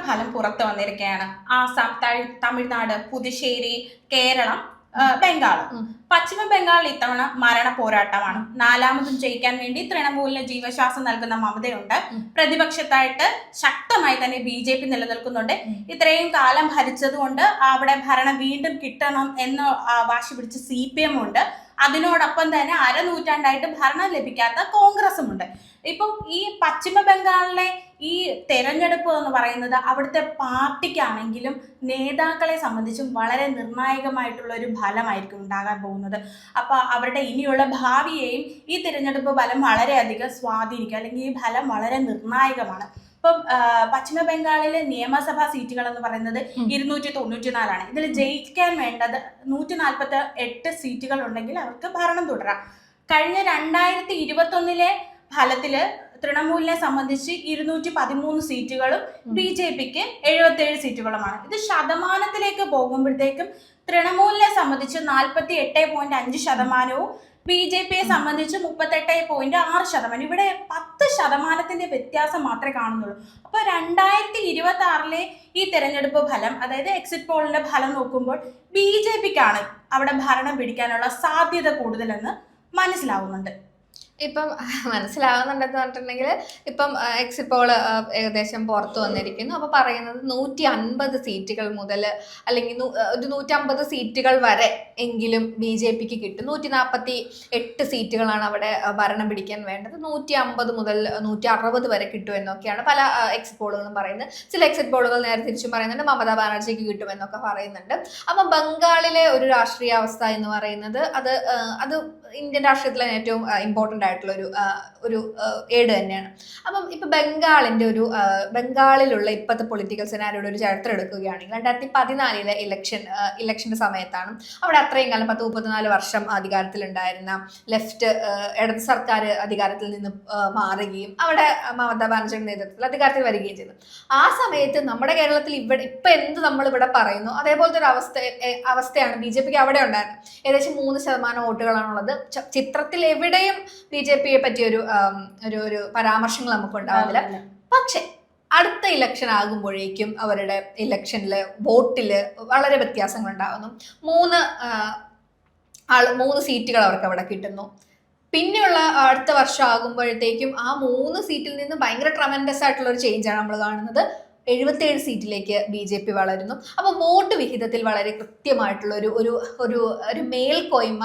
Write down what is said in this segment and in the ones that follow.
ഫലം പുറത്തു വന്നിരിക്കുകയാണ്. ആസാം, തമിഴ്നാട്, പുതുശ്ശേരി, കേരളം, ബംഗാൾ. പശ്ചിമ ബംഗാളിൽ ഇത്തവണ മരണ പോരാട്ടമാണ്. നാലാമതും ജയിക്കാൻ വേണ്ടി തൃണമൂലിന് ജീവശ്വാസം നൽകുന്ന മമതയുണ്ട്. പ്രതിപക്ഷത്തായിട്ട് ശക്തമായി തന്നെ BJP നിലനിൽക്കുന്നുണ്ട്. ഇത്രയും കാലം ഭരിച്ചതുകൊണ്ട് അവിടെ ഭരണം വീണ്ടും കിട്ടണം എന്ന് വാശി പിടിച്ച് CPM ഉണ്ട്. അതിനോടൊപ്പം തന്നെ അരനൂറ്റാണ്ടായിട്ട് ഭരണം ലഭിക്കാത്ത കോൺഗ്രസും ഉണ്ട്. ഇപ്പം ഈ പശ്ചിമ ബംഗാളിലെ ഈ തെരഞ്ഞെടുപ്പ് എന്ന് പറയുന്നത് അവിടുത്തെ പാർട്ടിക്കാണെങ്കിലും നേതാക്കളെ സംബന്ധിച്ചും വളരെ നിർണായകമായിട്ടുള്ള ഒരു ഫലമായിരിക്കും ഉണ്ടാകാൻ പോകുന്നത്. അപ്പോൾ അവരുടെ ഇനിയുള്ള ഭാവിയെയും ഈ തിരഞ്ഞെടുപ്പ് ഫലം വളരെയധികം സ്വാധീനിക്കും, അല്ലെങ്കിൽ ഈ ഫലം വളരെ നിർണായകമാണ്. ഇപ്പം പശ്ചിമ ബംഗാളിലെ നിയമസഭാ സീറ്റുകൾ എന്ന് പറയുന്നത് 294. ഇതിൽ ജയിക്കാൻ വേണ്ടത് 148 സീറ്റുകൾ ഉണ്ടെങ്കിൽ അവർക്ക് ഭരണം തുടരാം. കഴിഞ്ഞ 2021 ഫലത്തില് തൃണമൂലിനെ സംബന്ധിച്ച് 213 സീറ്റുകളും BJPക്ക് 77 സീറ്റുകളുമാണ്. ഇത് ശതമാനത്തിലേക്ക് പോകുമ്പോഴത്തേക്കും തൃണമൂലിനെ സംബന്ധിച്ച് 48.5%, BJPയെ സംബന്ധിച്ച് 38.6%. ഇവിടെ 10% വ്യത്യാസം മാത്രമേ കാണുന്നുള്ളൂ. അപ്പോൾ 2026 ഈ തെരഞ്ഞെടുപ്പ് ഫലം, അതായത് എക്സിറ്റ് പോളിന്റെ ഫലം നോക്കുമ്പോൾ BJPക്കാണ് അവിടെ ഭരണം പിടിക്കാനുള്ള സാധ്യത കൂടുതലെന്ന് മനസ്സിലാവുന്നുണ്ട്. ഇപ്പം മനസ്സിലാവുന്നുണ്ടെന്ന് പറഞ്ഞിട്ടുണ്ടെങ്കിൽ ഇപ്പം എക്സിറ്റ് പോൾ ഏകദേശം പുറത്തു വന്നിരിക്കുന്നു. അപ്പോൾ പറയുന്നത് 150 സീറ്റുകൾ മുതൽ അല്ലെങ്കിൽ ഒരു 150 സീറ്റുകൾ വരെ എങ്കിലും BJPക്ക് കിട്ടും. 148 സീറ്റുകളാണ് അവിടെ ഭരണം പിടിക്കാൻ വേണ്ടത്. 150 മുതൽ 160 വരെ കിട്ടുമെന്നൊക്കെയാണ് പല എക്സിറ്റ് പോളുകളും പറയുന്നത്. ചില എക്സിറ്റ് പോളുകൾ നേരെ തിരിച്ചും പറയുന്നുണ്ട് മമതാ ബാനർജിക്ക് കിട്ടുമെന്നൊക്കെ പറയുന്നുണ്ട്. അപ്പം ബംഗാളിലെ ഒരു രാഷ്ട്രീയ അവസ്ഥ എന്ന് പറയുന്നത് അത് ഇന്ത്യൻ രാഷ്ട്രീയത്തിലെ ഏറ്റവും ഇമ്പോർട്ടൻ്റ് ആയിട്ടുള്ള ഒരു ഏട് തന്നെയാണ്. അപ്പം ഇപ്പൊ ബംഗാളിലുള്ള ഇപ്പോഴത്തെ പൊളിറ്റിക്കൽ സെനാരിയുടെ ഒരു ചരിത്രം എടുക്കുകയാണെങ്കിൽ 2014 ഇലക്ഷന്റെ സമയത്താണ് അവിടെ അത്രയും കാലം 34 വർഷം അധികാരത്തിലുണ്ടായിരുന്ന ഇടത് സർക്കാർ അധികാരത്തിൽ നിന്ന് മാറുകയും അവിടെ മമതാ ബാനർജിയുടെ നേതൃത്വത്തിൽ അധികാരത്തിൽ വരികയും ചെയ്തു. ആ സമയത്ത് നമ്മുടെ കേരളത്തിൽ ഇപ്പൊ എന്ത് നമ്മളിവിടെ പറയുന്നു അതേപോലത്തെ ഒരു അവസ്ഥയാണ് BJPക്ക് അവിടെ ഉണ്ടായിരുന്നത്. ഏകദേശം 3% വോട്ടുകളാണുള്ളത്. ചിത്രത്തിൽ എവിടെയും BJPയെ പറ്റിയ ഒരു പരാമർശങ്ങൾ നമുക്ക് ഉണ്ടാവില്ല. പക്ഷെ അടുത്ത ഇലക്ഷൻ ആകുമ്പോഴേക്കും അവരുടെ ഇലക്ഷനില് വോട്ടില് വളരെ വ്യത്യാസങ്ങൾ ഉണ്ടാകുന്നു. 3 സീറ്റുകൾ അവർക്ക് അവിടെ കിട്ടുന്നു. പിന്നെയുള്ള അടുത്ത വർഷം ആകുമ്പോഴത്തേക്കും ആ 3 സീറ്റിൽ നിന്ന് ഭയങ്കര ട്രമൻഡസ് ആയിട്ടുള്ള ഒരു ചേഞ്ചാണ് നമ്മൾ കാണുന്നത്. 77 സീറ്റിലേക്ക് BJP വളരുന്നു. അപ്പോൾ വോട്ട് വിഹിതത്തിൽ വളരെ കൃത്യമായിട്ടുള്ള ഒരു മേൽക്കോയ്മ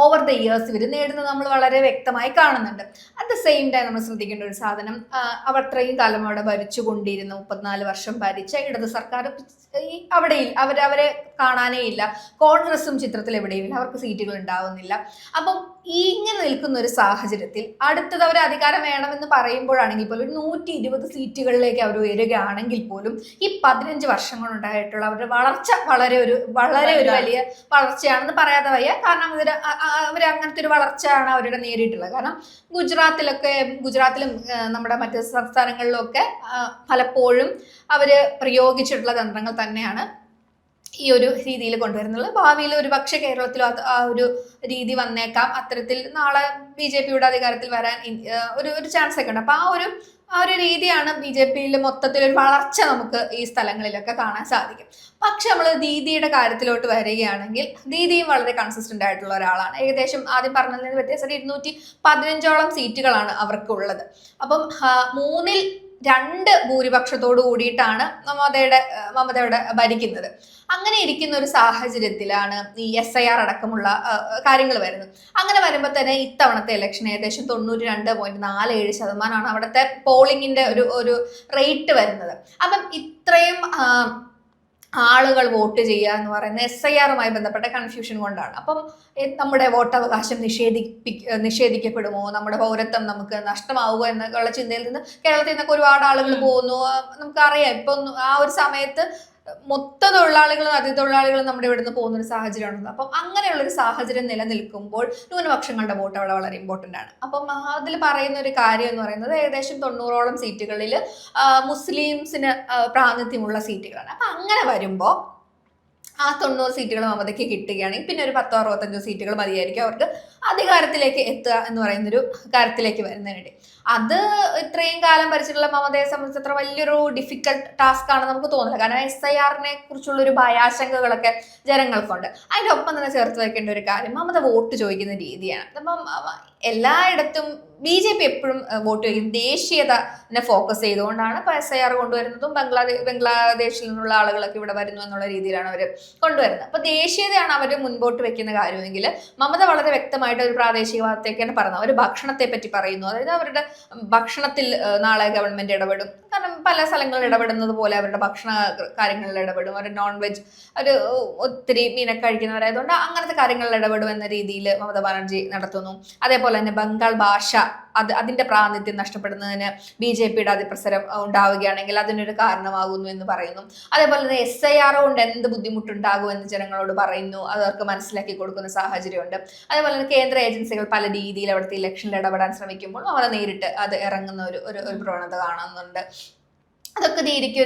ഓവർ ദ ഇയേഴ്സ് ഇവർ നേടുന്നത് നമ്മൾ വളരെ വ്യക്തമായി കാണുന്നുണ്ട്. അറ്റ് ദ സെയിം ടൈം നമ്മൾ ശ്രദ്ധിക്കേണ്ട ഒരു സാധനം, അവർ അത്രയും കാലം അവിടെ ഭരിച്ചുകൊണ്ടിരുന്ന 34 വർഷം ഭരിച്ച ഇടത് സർക്കാർ അവരെ കാണാനേ ഇല്ല. കോൺഗ്രസും ചിത്രത്തിൽ എവിടെയുമില്ല, അവർക്ക് സീറ്റുകൾ ഉണ്ടാവുന്നില്ല. അപ്പം ഇങ്ങനെ നിൽക്കുന്ന ഒരു സാഹചര്യത്തിൽ അടുത്തത് അവർ അധികാരം വേണമെന്ന് പറയുമ്പോഴാണെങ്കിൽ പോലും 120 സീറ്റുകളിലേക്ക് അവർ ഉയരുകയാണെങ്കിൽ പോലും ഈ 15 വർഷങ്ങളുണ്ടായിട്ടുള്ള അവരുടെ വളർച്ച വളരെ ഒരു വലിയ വളർച്ചയാണെന്ന് പറയാതെ വയ്യ. കാരണം അവർ അങ്ങനത്തെ ഒരു വളർച്ചയാണ് അവരുടെ നേരിട്ടുള്ളത്. കാരണം ഗുജറാത്തിലും നമ്മുടെ മറ്റ് സംസ്ഥാനങ്ങളിലും ഒക്കെ പലപ്പോഴും അവര് പ്രയോഗിച്ചിട്ടുള്ള തന്ത്രങ്ങൾ തന്നെയാണ് ഈ ഒരു രീതിയിൽ കൊണ്ടുവരുന്നത്. ഭാവിയിൽ ഒരു പക്ഷേ കേരളത്തിലും ആ ഒരു രീതി വന്നേക്കാം. അത്തരത്തിൽ നാളെ BJPയുടെ അധികാരത്തിൽ വരാൻ ഒരു ചാൻസ് ഒക്കെ ഉണ്ട്. അപ്പൊ ആ ഒരു രീതിയാണ് BJPയിൽ മൊത്തത്തിൽ ഒരു വളർച്ച നമുക്ക് ഈ സ്ഥലങ്ങളിലൊക്കെ കാണാൻ സാധിക്കും. പക്ഷെ നമ്മൾ ദീദിയുടെ കാര്യത്തിലോട്ട് വരികയാണെങ്കിൽ ദീദിയും വളരെ കൺസിസ്റ്റന്റ് ആയിട്ടുള്ള ഒരാളാണ്. ഏകദേശം ആദ്യം പറഞ്ഞതിൽ നിന്ന് വ്യത്യാസം 215ഓളം സീറ്റുകളാണ് അവർക്കുള്ളത്. അപ്പം 2 ഭൂരിപക്ഷത്തോടു കൂടിയിട്ടാണ് മമതയുടെ ഭരിക്കുന്നത്. അങ്ങനെ ഇരിക്കുന്ന ഒരു സാഹചര്യത്തിലാണ് ഈ SIR അടക്കമുള്ള കാര്യങ്ങൾ വരുന്നത്. അങ്ങനെ വരുമ്പോൾ തന്നെ ഇത്തവണത്തെ ഇലക്ഷൻ ഏകദേശം 92.47% അവിടുത്തെ പോളിംഗിന്റെ ഒരു റേറ്റ് വരുന്നത്. അപ്പം ഇത്രയും ആളുകൾ വോട്ട് ചെയ്യുക എന്ന് പറയുന്നത് SIRമായി ബന്ധപ്പെട്ട കൺഫ്യൂഷൻ കൊണ്ടാണ്. അപ്പം നമ്മുടെ വോട്ടവകാശം നിഷേധിക്കപ്പെടുമോ, നമ്മുടെ പൗരത്വം നമുക്ക് നഷ്ടമാവുമോ എന്നുള്ള ചിന്തയിൽ നിന്ന് കേരളത്തിൽ നിന്നൊക്കെ ഒരുപാട് ആളുകൾ പോകുന്നു. നമുക്കറിയാം ഇപ്പൊ ആ ഒരു സമയത്ത് മൊത്ത തൊഴിലാളികളും അതിഥിതൊഴിലാളികളും നമ്മുടെ ഇവിടുന്ന് പോകുന്ന ഒരു സാഹചര്യമാണുള്ളത്. അപ്പം അങ്ങനെയുള്ള ഒരു സാഹചര്യം നിലനിൽക്കുമ്പോൾ ന്യൂനപക്ഷങ്ങളുടെ വോട്ട് അവിടെ വളരെ ഇമ്പോർട്ടൻ്റ് ആണ്. അപ്പം അതിൽ പറയുന്ന ഒരു കാര്യം എന്ന് പറയുന്നത് ഏകദേശം 90ഓളം സീറ്റുകളിൽ മുസ്ലിംസിന് പ്രാതിനിധ്യമുള്ള സീറ്റുകളാണ്. അപ്പം അങ്ങനെ വരുമ്പോൾ ആ 90 സീറ്റുകൾ മമതയ്ക്ക് കിട്ടുകയാണെങ്കിൽ പിന്നെ ഒരു 10-65 സീറ്റുകൾ മതിയായിരിക്കും അവർക്ക് അധികാരത്തിലേക്ക് എത്തുക എന്ന് പറയുന്നൊരു കാര്യത്തിലേക്ക് വരുന്നതിനിടെ. അത് ഇത്രയും കാലം ഭരിച്ചിട്ടുള്ള മമതയെ സംബന്ധിച്ച് അത്ര വലിയൊരു ഡിഫിക്കൽട്ട് ടാസ്ക് ആണെന്ന് നമുക്ക് തോന്നില്ല. കാരണം SIR-നെ കുറിച്ചുള്ള ഒരു ഭയാശങ്കകളൊക്കെ ജനങ്ങൾക്കുണ്ട്. അതിന്റെ ഒപ്പം തന്നെ ചേർത്ത് വെക്കേണ്ട ഒരു കാര്യം മമത വോട്ട് ചോദിക്കുന്ന രീതിയാണ്. അപ്പം എല്ലായിടത്തും BJP എപ്പോഴും വോട്ട് ചോദിക്കും ദേശീയതനെ ഫോക്കസ് ചെയ്തുകൊണ്ടാണ് ഇപ്പൊ SIR കൊണ്ടുവരുന്നതും ബംഗ്ലാദേശിൽ നിന്നുള്ള ആളുകളൊക്കെ ഇവിടെ വരുന്നു എന്നുള്ള രീതിയിലാണ് അവർ കൊണ്ടുവരുന്നത്. അപ്പൊ ദേശീയതയാണ് അവർ മുൻപോട്ട് വെക്കുന്ന കാര്യമെങ്കിൽ മമത വളരെ വ്യക്തമായിട്ട് ഒരു പ്രാദേശികവാദത്തേക്കാണ് പറയുന്നത്. അവർ ഭക്ഷണത്തെ പറ്റി പറയുന്നു. അതായത് അവരുടെ ഭക്ഷണത്തിൽ നാളെ ഗവൺമെന്റ് ഇടപെടും. കാരണം പല സ്ഥലങ്ങളിൽ ഇടപെടുന്നത് പോലെ അവരുടെ ഭക്ഷണ കാര്യങ്ങളിൽ ഇടപെടും. അവർ നോൺ വെജ് ഒരു ഒത്തിരി മീനൊക്കെ കഴിക്കുന്നവരായതുകൊണ്ട് അങ്ങനത്തെ കാര്യങ്ങളിൽ ഇടപെടും എന്ന രീതിയിൽ മമതാ ബാനർജി നടത്തുന്നു. അതേപോലെ തന്നെ ബംഗാൾ ഭാഷ അതിന്റെ പ്രാതിനിധ്യം നഷ്ടപ്പെടുന്നതിന് BJP-യുടെ അതിപ്രസരം ഉണ്ടാവുകയാണെങ്കിൽ അതിനൊരു കാരണമാകുന്നു എന്ന് പറയുന്നു. അതേപോലെ തന്നെ SIR കൊണ്ട് എന്ത് ബുദ്ധിമുട്ടുണ്ടാകും എന്ന് ജനങ്ങളോട് പറയുന്നു. അതവർക്ക് മനസ്സിലാക്കി കൊടുക്കുന്ന സാഹചര്യമുണ്ട്. അതേപോലെ തന്നെ കേന്ദ്ര ഏജൻസികൾ പല രീതിയിൽ അവിടുത്തെ ഇലക്ഷനിൽ ഇടപെടാൻ ശ്രമിക്കുമ്പോൾ അവർ നേരിട്ട് അത് ഇറങ്ങുന്ന ഒരു പ്രവണത കാണുന്നുണ്ട്. അതൊക്കെ ദീദിക്ക്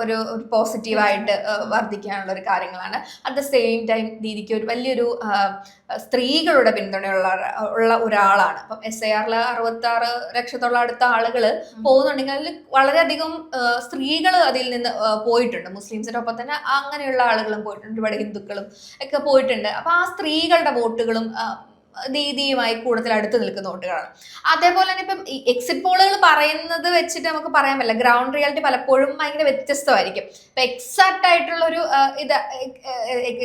ഒരു പോസിറ്റീവായിട്ട് വർദ്ധിക്കാനുള്ള ഒരു കാര്യങ്ങളാണ്. അറ്റ് ദ സെയിം ടൈം ദീദിക്ക് ഒരു വലിയൊരു സ്ത്രീകളുടെ പിന്തുണയുള്ള ഒരാളാണ്. അപ്പം SIR-ൽ 66 ലക്ഷത്തോളം അടുത്ത ആളുകൾ പോകുന്നുണ്ടെങ്കിൽ അതിൽ വളരെയധികം സ്ത്രീകൾ അതിൽ നിന്ന് പോയിട്ടുണ്ട്. മുസ്ലിംസിന്റെ ഒപ്പം തന്നെ അങ്ങനെയുള്ള ആളുകളും പോയിട്ടുണ്ട്. ഒരുപാട് ഹിന്ദുക്കളും ഒക്കെ പോയിട്ടുണ്ട്. അപ്പൊ ആ സ്ത്രീകളുടെ വോട്ടുകളും ദീദിയുമായി കൂടുതൽ അടുത്ത് നിൽക്കുന്ന വോട്ടുകളാണ്. അതേപോലെ തന്നെ ഇപ്പം ഈ എക്സിറ്റ് പോളുകൾ പറയുന്നത് വെച്ചിട്ട് നമുക്ക് പറയാൻ പറ്റില്ല. ഗ്രൗണ്ട് റിയാലിറ്റി പലപ്പോഴും ഭയങ്കര വ്യത്യസ്തമായിരിക്കും. ഇപ്പൊ എക്സാക്ട് ആയിട്ടുള്ള ഒരു ഇത്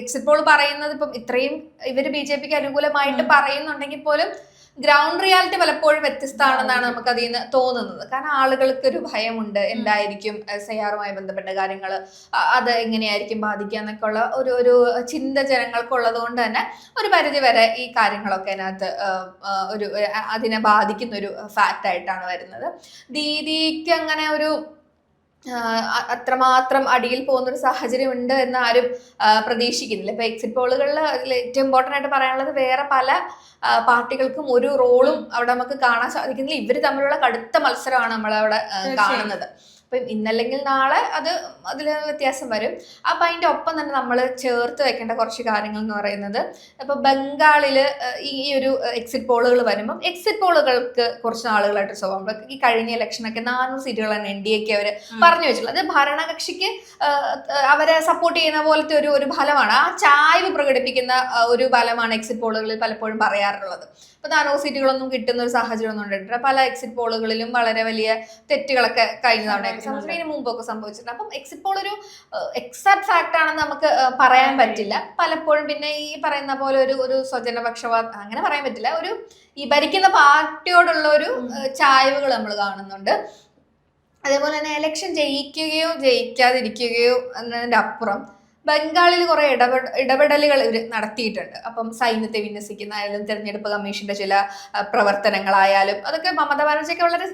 എക്സിറ്റ് പോൾ പറയുന്നത് ഇപ്പം ഇത്രയും ഇവര് BJP-ക്ക് അനുകൂലമായിട്ട് പറയുന്നുണ്ടെങ്കിൽ പോലും ഗ്രൗണ്ട് റിയാലിറ്റി പലപ്പോഴും വ്യത്യസ്തമാണെന്നാണ് നമുക്ക് അതിൽ നിന്ന് തോന്നുന്നത്. കാരണം ആളുകൾക്ക് ഒരു ഭയമുണ്ട്, എന്തായിരിക്കും SIR-മായി ബന്ധപ്പെട്ട കാര്യങ്ങൾ, അത് എങ്ങനെയായിരിക്കും ബാധിക്കുക എന്നൊക്കെ ഉള്ള ഒരു ചിന്ത ജനങ്ങൾക്കുള്ളത് കൊണ്ട് തന്നെ ഒരു പരിധി വരെ ഈ കാര്യങ്ങളൊക്കെ അതിനകത്ത് അതിനെ ബാധിക്കുന്ന ഒരു ഫാക്റ്റ് ആയിട്ടാണ് വരുന്നത്. ദീദിക്ക് അങ്ങനെ ഒരു അത്രമാത്രം അടിയിൽ പോകുന്നൊരു സാഹചര്യം ഉണ്ട് എന്ന് ആരും പ്രതീക്ഷിക്കുന്നില്ല. ഇപ്പൊ എക്സിറ്റ് പോളുകളിൽ ഏറ്റവും ഇമ്പോർട്ടൻ്റ് ആയിട്ട് പറയാനുള്ളത് വേറെ പല പാർട്ടികൾക്കും ഒരു റോളും അവിടെ നമുക്ക് കാണാൻ സാധിക്കുന്നില്ല. ഇവർ തമ്മിലുള്ള കടുത്ത മത്സരമാണ് നമ്മളവിടെ കാണുന്നത്. അപ്പം ഇന്നല്ലെങ്കിൽ നാളെ അതിൽ വ്യത്യാസം വരും. അപ്പം അതിൻ്റെ ഒപ്പം തന്നെ നമ്മൾ ചേർത്ത് വെക്കേണ്ട കുറച്ച് കാര്യങ്ങൾ എന്ന് പറയുന്നത്, ഇപ്പൊ ബംഗാളിൽ ഈ ഒരു എക്സിറ്റ് പോളുകൾ വരുമ്പം എക്സിറ്റ് പോളുകൾക്ക് കുറച്ച് നാളുകളായിട്ട് സ്വഭാവം ഈ കഴിഞ്ഞ ഇലക്ഷനൊക്കെ 400 സീറ്റുകളാണ് NDA-ക്ക് അവർ പറഞ്ഞു വെച്ചിട്ടുള്ളത്. അത് ഭരണകക്ഷിക്ക് അവരെ സപ്പോർട്ട് ചെയ്യുന്ന പോലത്തെ ഒരു ഫലമാണ്. ആ ചായ്വ് പ്രകടിപ്പിക്കുന്ന ഒരു ഫലമാണ് എക്സിറ്റ് പോളുകളിൽ പലപ്പോഴും പറയാറുള്ളത്. ഇപ്പൊ 400 സീറ്റുകളൊന്നും കിട്ടുന്ന ഒരു സാഹചര്യം ഒന്നും ഉണ്ടായിട്ടില്ല. പല എക്സിറ്റ് പോളുകളിലും വളരെ വലിയ തെറ്റുകളൊക്കെ കഴിഞ്ഞ തവണ ഇതിന് മുമ്പൊക്കെ സംഭവിച്ചിട്ടുണ്ട്. അപ്പം എക്സിറ്റ് പോൾ ഒരു എക്സാക്ട് ഫാക്ട് ആണെന്ന് നമുക്ക് പറയാൻ പറ്റില്ല. പലപ്പോഴും പിന്നെ ഈ പറയുന്ന പോലെ ഒരു സ്വജനപക്ഷപാതം അങ്ങനെ പറയാൻ പറ്റില്ല. ഈ ഭരിക്കുന്ന പാർട്ടിയോടുള്ള ഒരു ചായ്വുകൾ നമ്മൾ കാണുന്നുണ്ട്. അതേപോലെ തന്നെ ഇലക്ഷൻ ജയിക്കുകയോ ജയിക്കാതിരിക്കുകയോ എന്നതിന്റെ അപ്പുറം ബംഗാളിൽ കുറെ ഇടപെടലുകൾ ഇവർ നടത്തിയിട്ടുണ്ട്. അപ്പം സൈന്യത്തെ വിന്യസിക്കുന്നതായാലും തെരഞ്ഞെടുപ്പ് കമ്മീഷന്റെ ചില പ്രവർത്തനങ്ങളായാലും അതൊക്കെ മമതാ ബാനർജിക്ക് വളരെ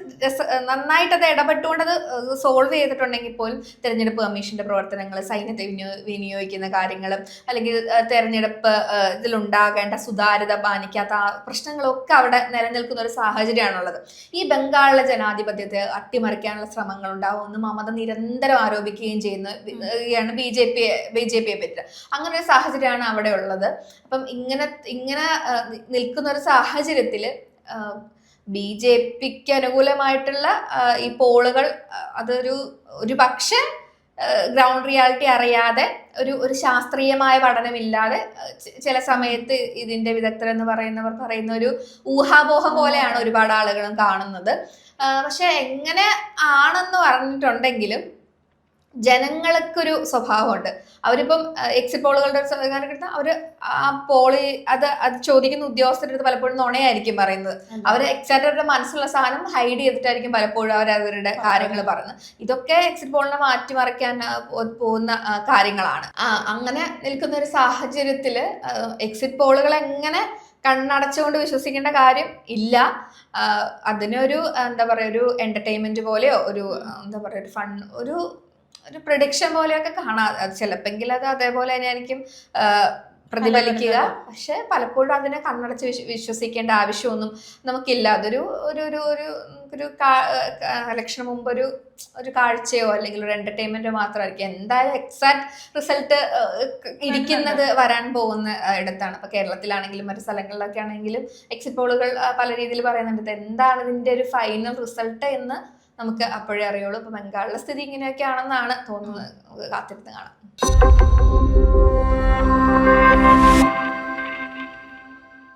നന്നായിട്ട് അത് ഇടപെട്ടുകൊണ്ട് അത് സോൾവ് ചെയ്തിട്ടുണ്ടെങ്കിൽ പോലും തെരഞ്ഞെടുപ്പ് കമ്മീഷന്റെ പ്രവർത്തനങ്ങൾ, സൈന്യത്തെ വിനിയോഗിക്കുന്ന കാര്യങ്ങൾ, അല്ലെങ്കിൽ തെരഞ്ഞെടുപ്പ് ഇതിലുണ്ടാകേണ്ട സുതാര്യത പാലിക്കാത്ത പ്രശ്നങ്ങളൊക്കെ അവിടെ നിലനിൽക്കുന്ന ഒരു സാഹചര്യമാണുള്ളത്. ഈ ബംഗാളിലെ ജനാധിപത്യത്തെ അട്ടിമറിക്കാനുള്ള ശ്രമങ്ങൾ ഉണ്ടാവുമെന്ന് മമത നിരന്തരം ആരോപിക്കുകയും ചെയ്യുന്ന BJP-യെ പറ്റി. അങ്ങനെ ഒരു സാഹചര്യമാണ് അവിടെ ഉള്ളത്. അപ്പം ഇങ്ങനെ നിൽക്കുന്ന ഒരു സാഹചര്യത്തിൽ BJP-ക്ക് അനുകൂലമായിട്ടുള്ള ഈ പോളുകൾ ഒരു പക്ഷേ ഗ്രൗണ്ട് റിയാലിറ്റി അറിയാതെ ഒരു ശാസ്ത്രീയമായ പഠനമില്ലാതെ ചില സമയത്ത് ഇതിന്റെ വിദഗ്ധർ എന്ന് പറയുന്നവർ പറയുന്ന ഒരു ഊഹാപോഹം പോലെയാണ് ഒരുപാട് ആളുകളും കാണുന്നത്. പക്ഷെ എങ്ങനെ ആണെന്ന് പറഞ്ഞിട്ടുണ്ടെങ്കിലും ജനങ്ങൾക്കൊരു സ്വഭാവമുണ്ട്. അവരിപ്പം എക്സിറ്റ് പോളുകളുടെ എടുത്താൽ അവർ ആ അത് ചോദിക്കുന്ന ഉദ്യോഗസ്ഥരുടെ അടുത്ത് പലപ്പോഴും നുണയായിരിക്കും പറയുന്നത്. അവർ എക്സാക്റ്റ് മനസ്സിലുള്ള സാധനം ഹൈഡ് ചെയ്തിട്ടായിരിക്കും പലപ്പോഴും അവരുടെ കാര്യങ്ങൾ പറയുന്നത്. ഇതൊക്കെ എക്സിറ്റ് പോളിനെ മാറ്റിമറിക്കാൻ പോകുന്ന കാര്യങ്ങളാണ്. അങ്ങനെ നിൽക്കുന്ന ഒരു സാഹചര്യത്തിൽ എക്സിറ്റ് പോളുകൾ എങ്ങനെ കണ്ണടച്ചുകൊണ്ട് വിശ്വസിക്കേണ്ട കാര്യം ഇല്ല. അതിനൊരു എന്താ പറയുക, ഒരു എന്റർടൈൻമെന്റ് പോലെയോ ഒരു എന്താ പറയുക, ഒരു ഫൺ, ഒരു പ്രഡിക്ഷൻ പോലെയൊക്കെ കാണാം. അത് ചിലപ്പെങ്കിൽ അത് അതേപോലെ തന്നെയായിരിക്കും പ്രതിഫലിക്കുക. പക്ഷെ പലപ്പോഴും അതിനെ കണ്ണടച്ച് വിശ്വസിക്കേണ്ട ആവശ്യമൊന്നും നമുക്കില്ല. അതൊരു ഒരു ഇലക്ഷന് മുമ്പ് ഒരു കാഴ്ചയോ അല്ലെങ്കിൽ ഒരു എന്റർടൈൻമെന്റോ മാത്രമായിരിക്കും. എന്തായാലും എക്സാക്ട് റിസൾട്ട് ഇരിക്കുന്നത് വരാൻ പോകുന്ന ഇടത്താണ്. ഇപ്പൊ കേരളത്തിലാണെങ്കിലും മറ്റു സ്ഥലങ്ങളിലൊക്കെ ആണെങ്കിലും എക്സിറ്റ് പോളുകൾ പല രീതിയിൽ പറയുന്നുണ്ട്. എന്താണ് ഇതിന്റെ ഒരു ഫൈനൽ റിസൾട്ട് എന്ന് നമുക്ക് അപ്പോഴേ അറിയുള്ളൂ. ഇപ്പൊ ബംഗാളിലെ സ്ഥിതി ഇങ്ങനെയൊക്കെ ആണെന്നാണ് തോന്നുന്നത്. നമുക്ക് കാത്തിരുന്ന് കാണാം.